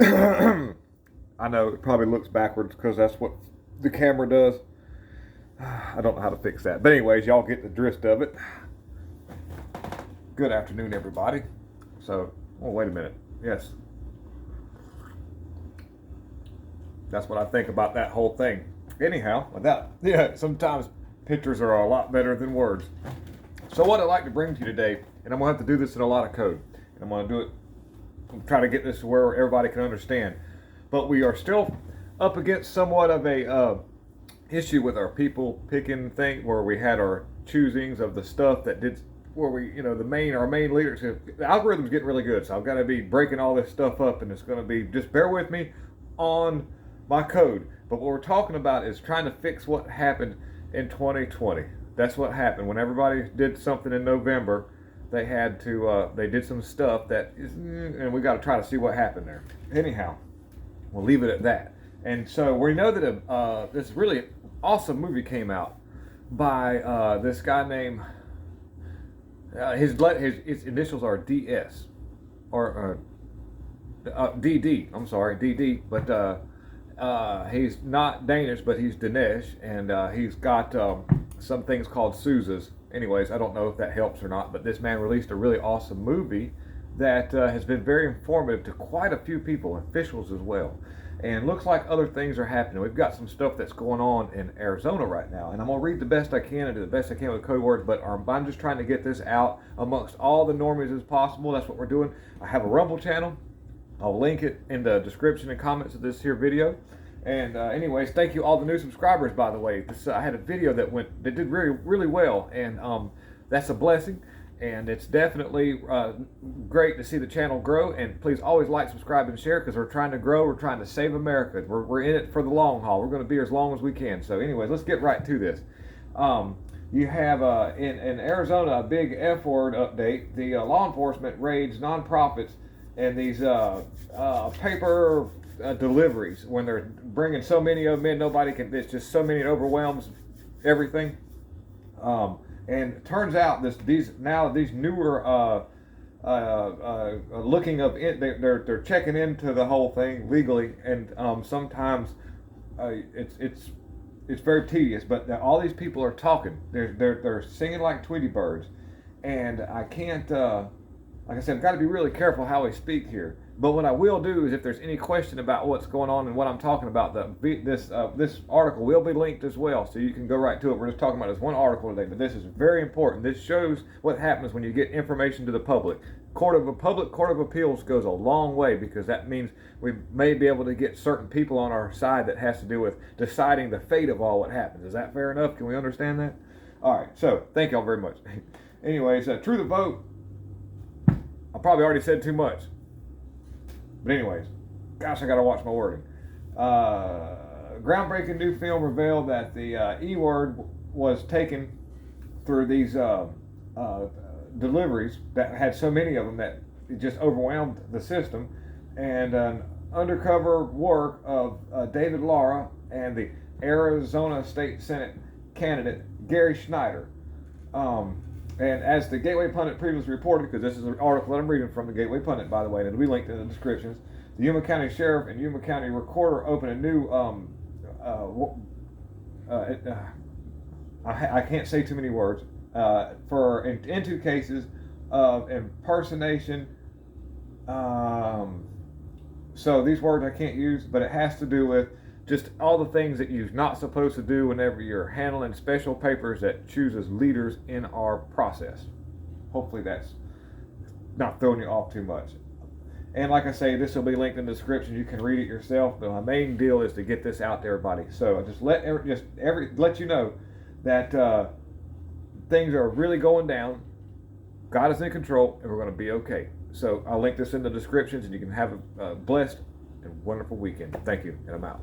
I know it probably looks backwards because that's what the camera does. I don't know how to fix that. But anyways, y'all get the drift of it. Good afternoon, everybody. So, oh, wait a minute. Yes. That's what I think about that whole thing. Anyhow, sometimes pictures are a lot better than words. So what I'd like to bring to you today, and I'm going to have to do this in a lot of code, and I'm going to do it, try to get this to where everybody can understand. But we are still up against somewhat of a issue with our people picking thing, where we had our choosings of the stuff that did, where we, our main leaders, the algorithm's getting really good, so I've got to be breaking all this stuff up, and it's going to be, just bear with me on my code. But what we're talking about is trying to fix what happened in 2020. That's what happened when everybody did something in November. They had to, they did some stuff that is, and we got to try to see what happened there. Anyhow, we'll leave it at that. And so we know that this really awesome movie came out by this guy named, his initials are DS, or DD. I'm sorry, DD. But he's not Danish, but he's Dinesh, and he's got some things called Souzas. Anyways, I don't know if that helps or not, but this man released a really awesome movie that has been very informative to quite a few people, officials as well. And looks like other things are happening. We've got some stuff that's going on in Arizona right now, and I'm going to read the best I can and do the best I can with code words, but I'm just trying to get this out amongst all the normies as possible. That's what we're doing. I have a Rumble channel. I'll link it in the description and comments of this here video. And anyways, thank you all the new subscribers, by the way. I had a video that did really, really well, and that's a blessing. And it's definitely great to see the channel grow. And please always like, subscribe, and share, because we're trying to grow. We're trying to save America. We're in it for the long haul. We're going to be here as long as we can. So anyways, let's get right to this. You have in Arizona a big F word update. The law enforcement raids nonprofits and these paper deliveries, when they're bringing so many of them in, nobody can. It's just so many, it overwhelms everything. And it turns out these newer looking up, they're checking into the whole thing legally, and sometimes it's very tedious. But all these people are talking. They're singing like Tweety birds, and I can't. Like I said, I've got to be really careful how I speak here. But what I will do is, if there's any question about what's going on and what I'm talking about, this article will be linked as well, so you can go right to it. We're just talking about this one article today, but this is very important. This shows what happens when you get information to the public. Public Court of Appeals goes a long way, because that means we may be able to get certain people on our side that has to do with deciding the fate of all what happens. Is that fair enough? Can we understand that? All right, so thank y'all very much. Anyways, True the Vote. I probably already said too much. But anyways, gosh, I gotta watch my wording. Groundbreaking new film revealed that the E word was taken through these deliveries that had so many of them that it just overwhelmed the system. And an undercover work of David Lara and the Arizona State Senate candidate Gary Schneider. And as the Gateway Pundit previously reported, because this is an article that I'm reading from the Gateway Pundit, by the way, and it'll be linked in the descriptions, the Yuma County Sheriff and Yuma County Recorder opened a new, I can't say too many words, in two cases of impersonation. So these words I can't use, but it has to do with just all the things that you're not supposed to do whenever you're handling special papers that chooses leaders in our process. Hopefully that's not throwing you off too much. And like I say, this will be linked in the description. You can read it yourself. But my main deal is to get this out to everybody. So I just let you know that things are really going down. God is in control, and we're going to be okay. So I'll link this in the descriptions, and you can have a blessed and wonderful weekend. Thank you, and I'm out.